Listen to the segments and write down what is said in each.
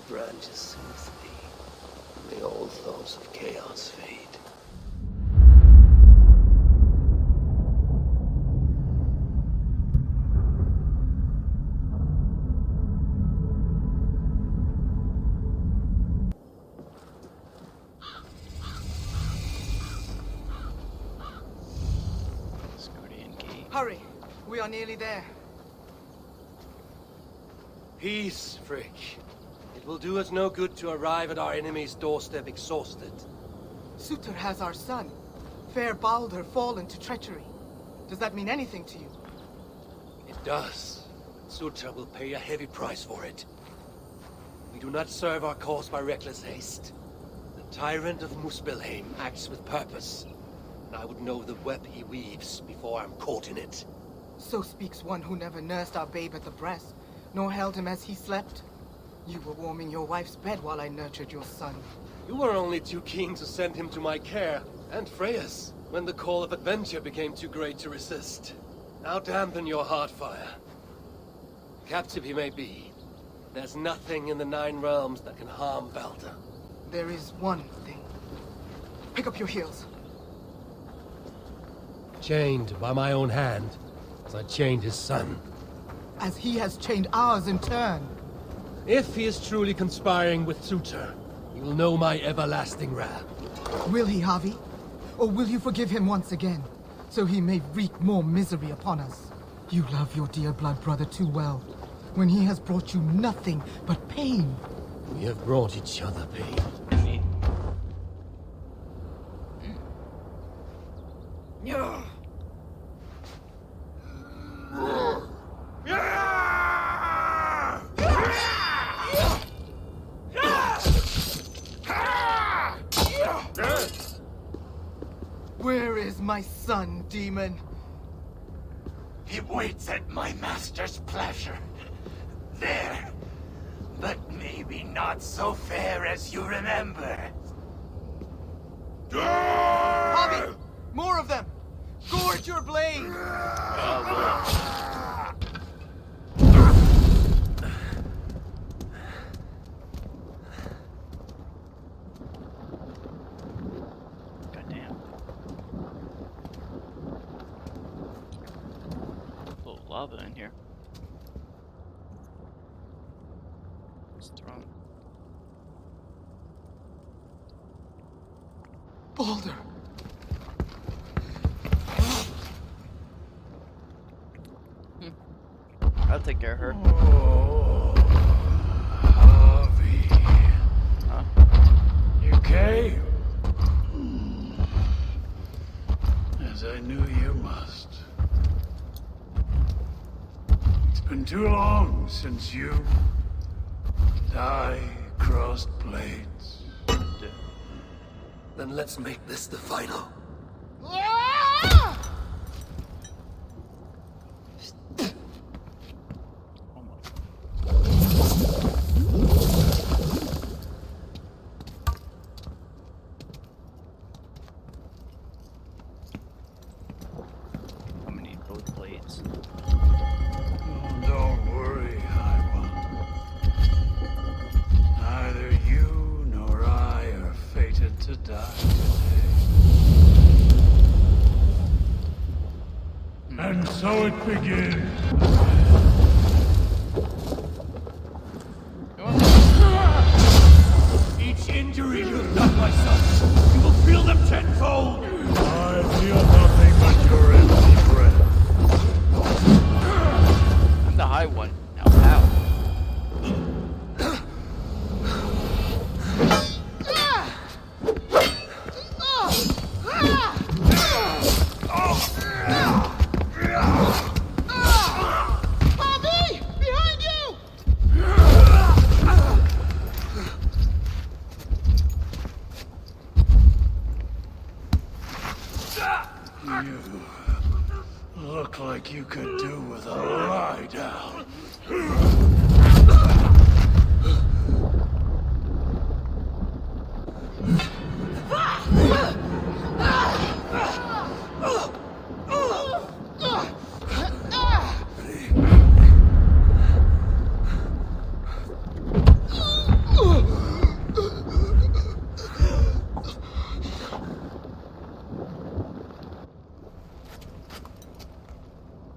branches soothe me. May all thoughts of chaos fade. Hurry! We are nearly there. Peace, Frick. It will do us no good to arrive at our enemy's doorstep exhausted. Surtur has our son, fair Baldr, fallen to treachery. Does that mean anything to you? It does. Surtur will pay a heavy price for it. We do not serve our cause by reckless haste. The tyrant of Muspelheim acts with purpose, and I would know the web he weaves before I'm caught in it. So speaks one who never nursed our babe at the breast, nor held him as he slept. You were warming your wife's bed while I nurtured your son. You were only too keen to send him to my care, and Freya's, when the call of adventure became too great to resist. Now dampen your heart fire. Captive he may be, there's nothing in the Nine Realms that can harm Baldr. There is one thing. Pick up your heels. Chained by my own hand, as I chained his son. As he has chained ours in turn. If he is truly conspiring with Surtur, he will know my everlasting wrath. Will he, Harvey? Or will you forgive him once again, so he may wreak more misery upon us? You love your dear blood brother too well, when he has brought you nothing but pain. We have brought each other pain. Where is my son, demon? He waits at my master's pleasure. There. But maybe not so fair as you remember. Harvey! More of them! Gorge your blade! Goddamn. A little lava in here. Strong. Baldr! I'll take care of her. Oh, Harvey. Huh? You came. As I knew you must. It's been too long since you and I crossed blades. Then let's make this the final. I'm gonna need both blades. Oh, don't worry, Highwell. Neither you nor I are fated to die today. And so it begins. Each injury you've done, my son, you will feel them tenfold. I feel nothing but your empty breath. I'm the high one. Now, how? Harvey! Behind you! You look like you could do with a lie down.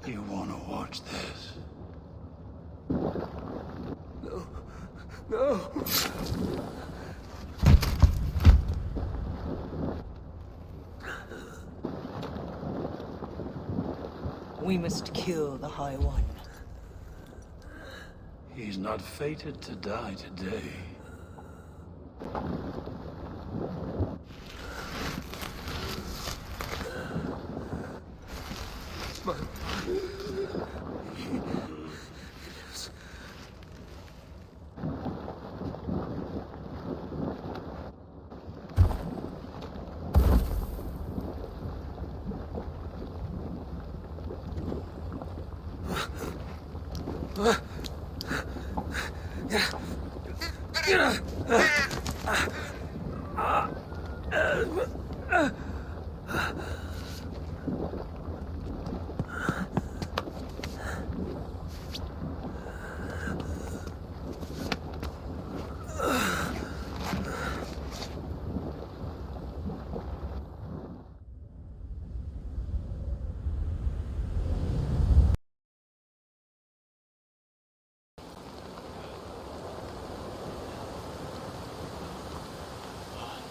You wanna watch this? No. No. We must kill the High One. He's not fated to die today.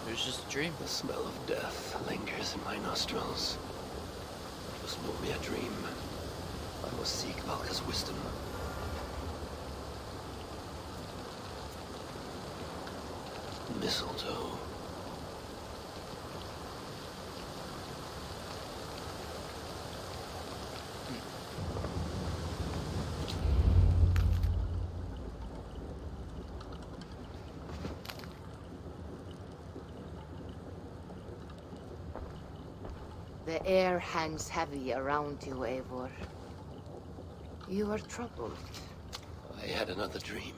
It was just a dream. The smell of death lingers in my nostrils. It was only a dream. I must seek Valka's wisdom. Mistletoe. The air hangs heavy around you, Eivor. You are troubled. I had another dream.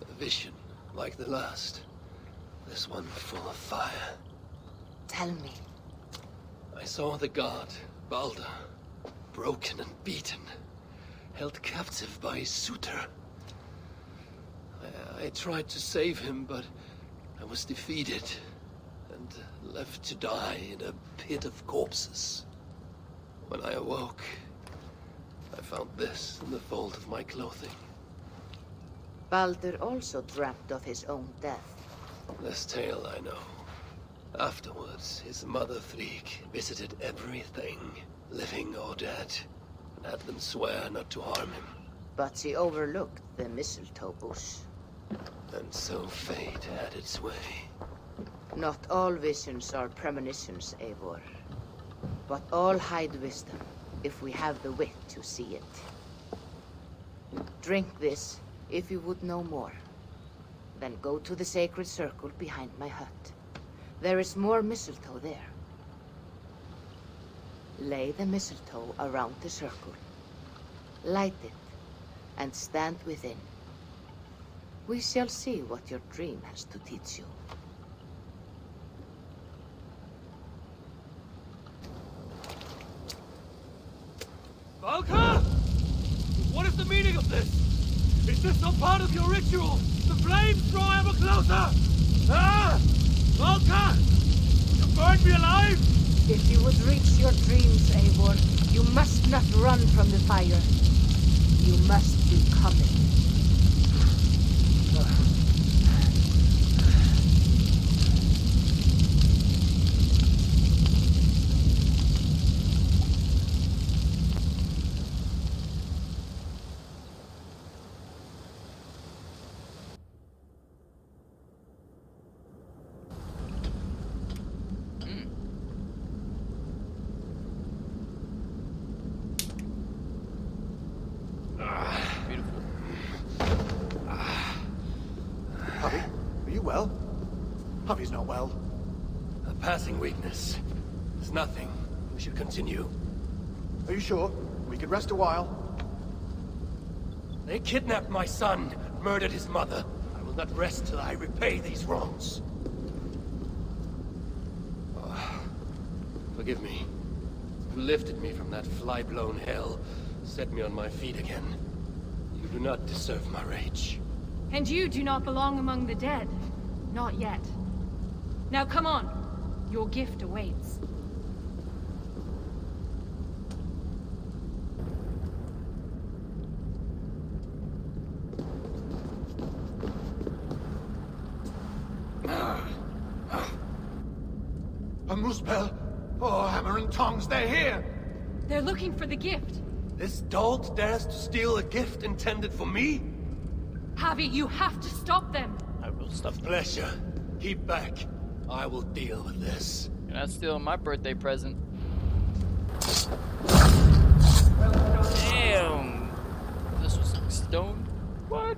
A vision, like the last. This one full of fire. Tell me. I saw the god, Baldr, broken and beaten, held captive by his suitor. I tried to save him, but I was defeated and left to die in a pit of corpses. When I awoke, I found this in the fold of my clothing. Baldr also dreamt of his own death. This tale I know. Afterwards, his mother Frigg visited everything, living or dead, and had them swear not to harm him. But she overlooked the mistletoe bush. And so fate had its way. Not all visions are premonitions, Eivor. But all hide wisdom, if we have the wit to see it. Drink this, if you would know more. Then go to the sacred circle behind my hut. There is more mistletoe there. Lay the mistletoe around the circle. Light it, and stand within. We shall see what your dream has to teach you. Valka! What is the meaning of this? Is this some part of your ritual? The flames draw ever closer! Ah! Valka! You burned me alive! If you would reach your dreams, Eivor, you must not run from the fire. You must become it. Hubby's not well. A passing weakness. It's nothing. We should continue. Are you sure? We could rest a while. They kidnapped my son, murdered his mother. I will not rest till I repay these wrongs. Forgive me. You lifted me from that fly-blown hell, set me on my feet again. You do not deserve my rage. And you do not belong among the dead. Not yet. Now come on. Your gift awaits. Muspel. Oh, hammer and tongs, they're here! They're looking for the gift. This dolt dares to steal a gift intended for me? Javi, you have to stop them. I will stop them. Pleasure. Keep back. I will deal with this. You're not stealing my birthday present. Damn! This was stone? What?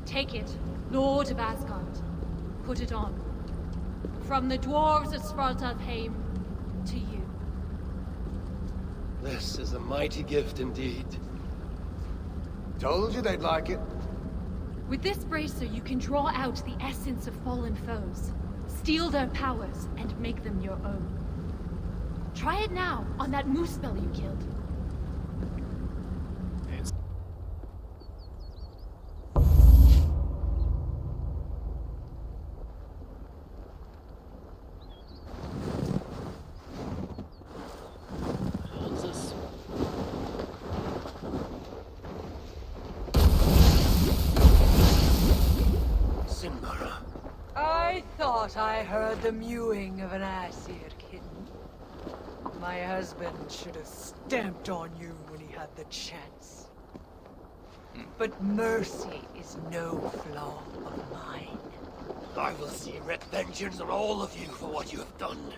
Take it, Lord of Asgard. Put it on. From the dwarves of Svartalfheim to you. This is a mighty gift indeed. Told you they'd like it. With this bracer, you can draw out the essence of fallen foes, steal their powers, and make them your own. Try it now on that Muspel you killed. What's this? Sinmara. I thought I heard the mewing of an Aesir kitten. My husband should have stamped on you when he had the chance. But mercy is no flaw of mine. I will see red vengeance on all of you for what you have done.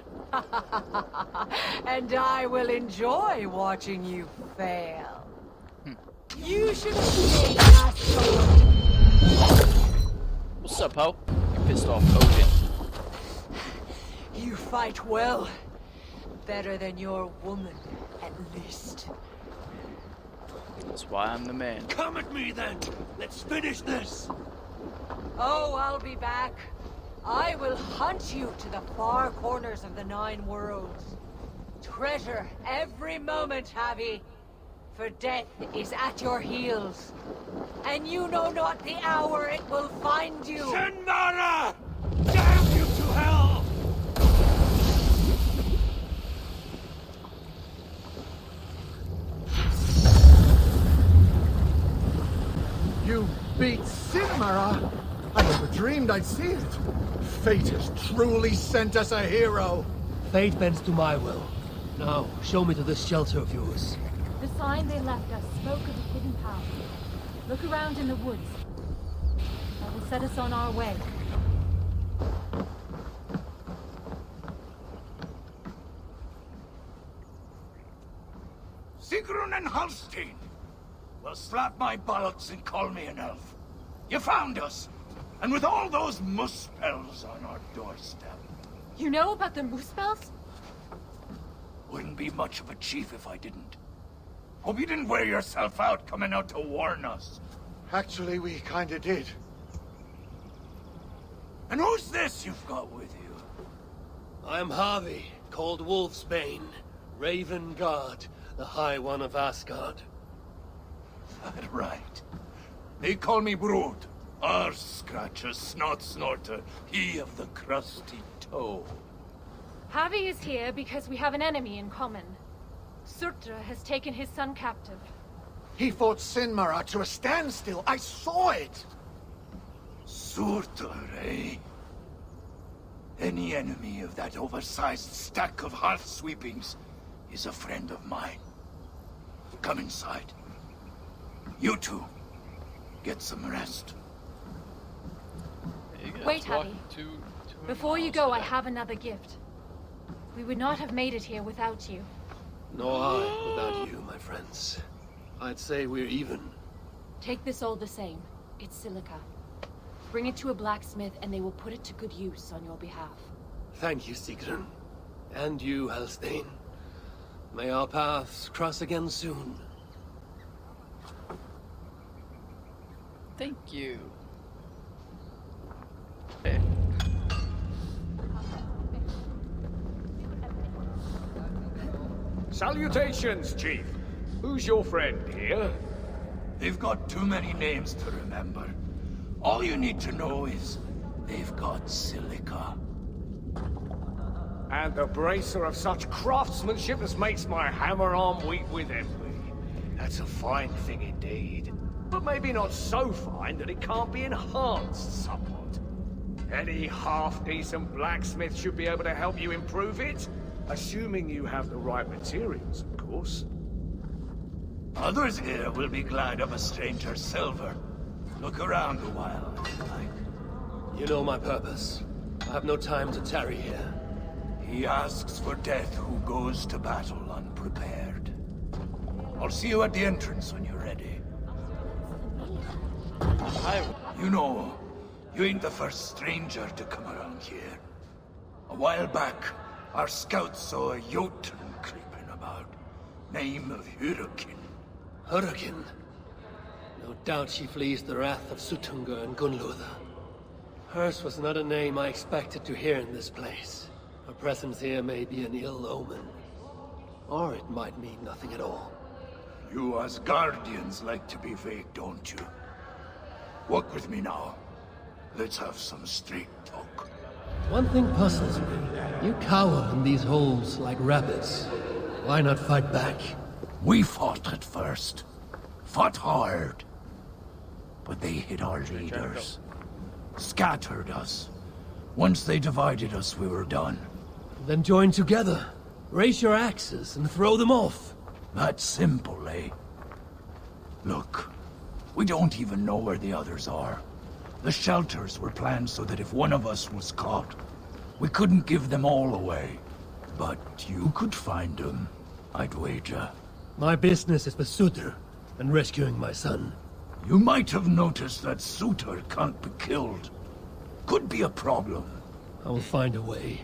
And I will enjoy watching you fail. You should have stayed Asgard. What's up, ho? You pissed off Odin. You fight well. Better than your woman, at least. That's why I'm the man. Come at me then. Let's finish this. Oh, I'll be back. I will hunt you to the far corners of the 9 worlds. Treasure every moment, Javi. For death is at your heels. And you know not the hour it will find you. Sinmara! Damn you to hell! You beat Sinmara? I never dreamed I'd see it. Fate has truly sent us a hero. Fate bends to my will. Now, show me to this shelter of yours. The sign they left us spoke of a hidden path. Look around in the woods. That will set us on our way. Sigrun and Halstein! Well, slap my bollocks and call me an elf. You found us! And with all those Muspels on our doorstep. You know about the Muspels? Wouldn't be much of a chief if I didn't. Hope you didn't wear yourself out coming out to warn us. Actually, we kinda did. And who's this you've got with you? I am Harvey, called Wolfsbane, Raven Guard, the High One of Asgard. That right. They call me Brood. Arse Scratcher, Snot Snorter, he of the crusty toe. Javi is here because we have an enemy in common. Surtra has taken his son captive. He fought Sinmara to a standstill. I saw it. Surtur, eh? Any enemy of that oversized stack of hearth sweepings is a friend of mine. Come inside. You two, get some rest. You guys Wait, walk Javi. 2 Before you miles go, to I that. have another gift. We would not have made it here without you. Nor I without you, my friends. I'd say we're even. Take this all the same. It's silica. Bring it to a blacksmith and they will put it to good use on your behalf. Thank you, Sigrun. And you, Halstein. May our paths cross again soon. Thank you. Hey. Salutations, Chief. Who's your friend here? They've got too many names to remember. All you need to know is they've got silica. And the bracer of such craftsmanship as makes my hammer arm weep with envy. That's a fine thing indeed. But maybe not so fine that it can't be enhanced somewhat. Any half-decent blacksmith should be able to help you improve it. Assuming you have the right materials, of course. Others here will be glad of a stranger's silver. Look around a while, if you like. You know my purpose. I have no time to tarry here. He asks for death who goes to battle unprepared. I'll see you at the entrance when you're ready. You know, you ain't the first stranger to come around here. A while back, our scouts saw a Jotun creeping about. Name of Hurricane. Hurricane? No doubt she flees the wrath of Suttungr and Gunnlóða. Hers was not a name I expected to hear in this place. Her presence here may be an ill omen. Or it might mean nothing at all. You Asgardians like to be vague, don't you? Walk with me now. Let's have some straight talk. One thing puzzles me. You cower in these holes like rabbits. Why not fight back? We fought at first. Fought hard. But they hit our leaders. Scattered us. Once they divided us, we were done. Then join together. Raise your axes and throw them off. That's simple, eh? Look, we don't even know where the others are. The shelters were planned so that if one of us was caught, we couldn't give them all away. But you could find them, I'd wager. My business is with Surtr and rescuing my son. You might have noticed that Surtr can't be killed. Could be a problem. I will find a way.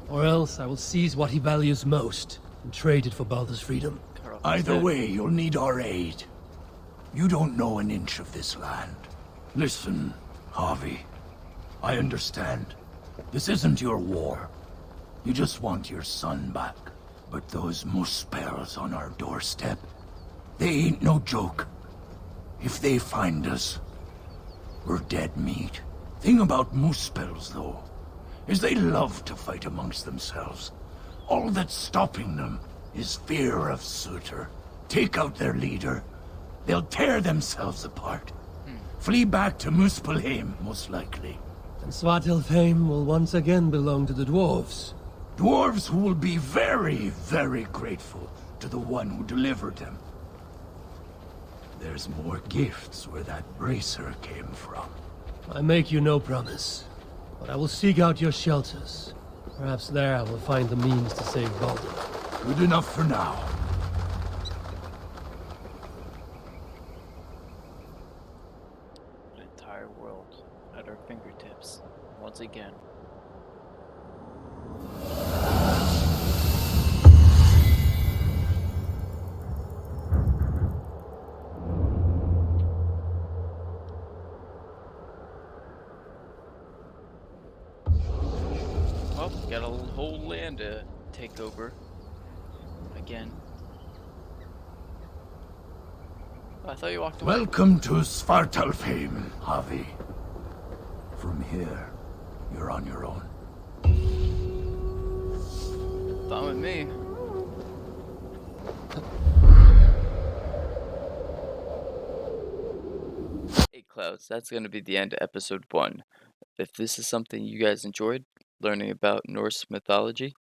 Or else I will seize what he values most and trade it for Baldr's freedom. Either way, you'll need our aid. You don't know an inch of this land. Listen, Harvey. I understand. This isn't your war. You just want your son back. But those Muspels on our doorstep, they ain't no joke. If they find us, we're dead meat. Thing about Muspels, though, is they love to fight amongst themselves. All that's stopping them is fear of Surtr. Take out their leader, they'll tear themselves apart. Flee back to Muspelheim, most likely. And Svartalfheim will once again belong to the dwarves. Dwarves who will be very, very grateful to the one who delivered them. There's more gifts where that bracer came from. I make you no promise, but I will seek out your shelters. Perhaps there I will find the means to save Baldr. Good enough for now. The entire world at our fingertips, once again. Well, got a whole land to take over. Again. I thought you walked away. Welcome to Svartalfheim, Harvey. From here, you're on your own. Fine with me. Hey Clouds, that's going to be the end of episode 1. If this is something you guys enjoyed, learning about Norse mythology,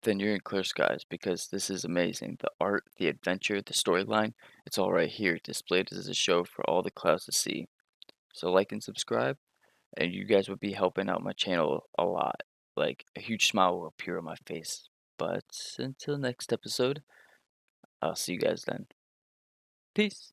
then you're in clear skies because this is amazing. The art, the adventure, the storyline, it's all right here, displayed as a show for all the Clouds to see. So like and subscribe, and you guys would be helping out my channel a lot. Like, a huge smile will appear on my face. But until next episode, I'll see you guys then. Peace.